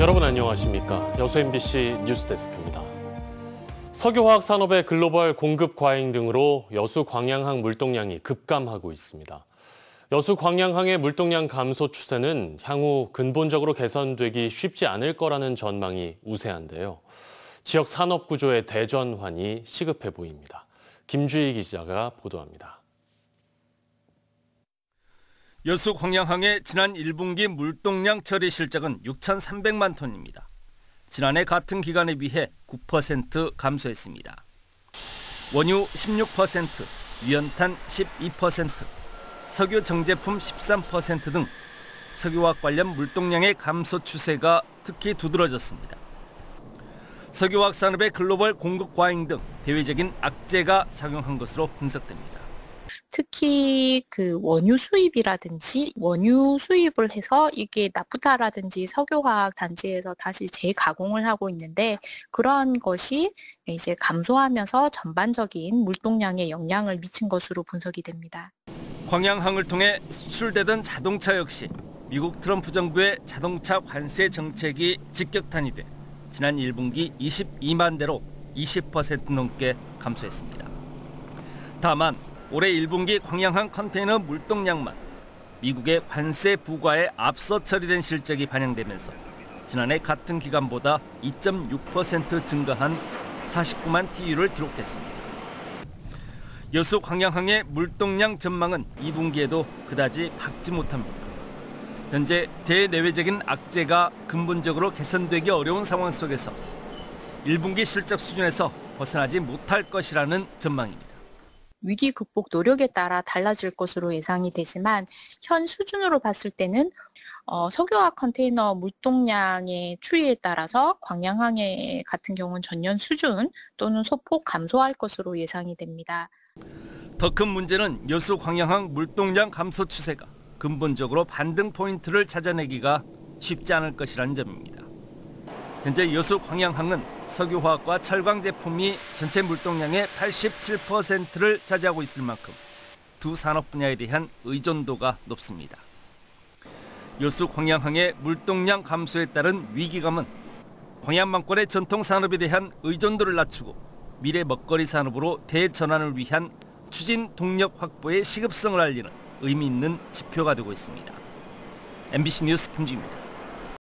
여러분 안녕하십니까? 여수 MBC 뉴스데스크입니다. 석유화학 산업의 글로벌 공급 과잉 등으로 여수 광양항 물동량이 급감하고 있습니다. 여수 광양항의 물동량 감소 추세는 향후 근본적으로 개선되기 쉽지 않을 거라는 전망이 우세한데요. 지역 산업 구조의 대전환이 시급해 보입니다. 김주희 기자가 보도합니다. 여수 광양항의 지난 1분기 물동량 처리 실적은 6,300만 톤입니다. 지난해 같은 기간에 비해 9% 감소했습니다. 원유 16%, 유연탄 12%, 석유 정제품 13% 등 석유화학 관련 물동량의 감소 추세가 특히 두드러졌습니다. 석유화학 산업의 글로벌 공급 과잉 등 대외적인 악재가 작용한 것으로 분석됩니다. 특히 원유 수입이라든지 원유 수입을 해서 이게 나프타라든지 석유화학 단지에서 다시 재가공을 하고 있는데 그러한 것이 이제 감소하면서 전반적인 물동량에 영향을 미친 것으로 분석이 됩니다. 광양항을 통해 수출되던 자동차 역시 미국 트럼프 정부의 자동차 관세 정책이 직격탄이 돼 지난 1분기 22만 대로 20% 넘게 감소했습니다. 다만 올해 1분기 광양항 컨테이너 물동량만 미국의 관세 부과에 앞서 처리된 실적이 반영되면서 지난해 같은 기간보다 2.6% 증가한 49만 TU를 기록했습니다. 여수 광양항의 물동량 전망은 2분기에도 그다지 밝지 못합니다. 현재 대내외적인 악재가 근본적으로 개선되기 어려운 상황 속에서 1분기 실적 수준에서 벗어나지 못할 것이라는 전망입니다. 위기 극복 노력에 따라 달라질 것으로 예상이 되지만 현 수준으로 봤을 때는 석유화학 컨테이너 물동량의 추이에 따라서 광양항의 같은 경우는 전년 수준 또는 소폭 감소할 것으로 예상이 됩니다. 더 큰 문제는 여수 광양항 물동량 감소 추세가 근본적으로 반등 포인트를 찾아내기가 쉽지 않을 것이라는 점입니다. 현재 여수 광양항은 석유화학과 철강 제품이 전체 물동량의 87%를 차지하고 있을 만큼 두 산업 분야에 대한 의존도가 높습니다. 여수 광양항의 물동량 감소에 따른 위기감은 광양만권의 전통 산업에 대한 의존도를 낮추고 미래 먹거리 산업으로 대전환을 위한 추진 동력 확보의 시급성을 알리는 의미 있는 지표가 되고 있습니다. MBC 뉴스 김주희입니다.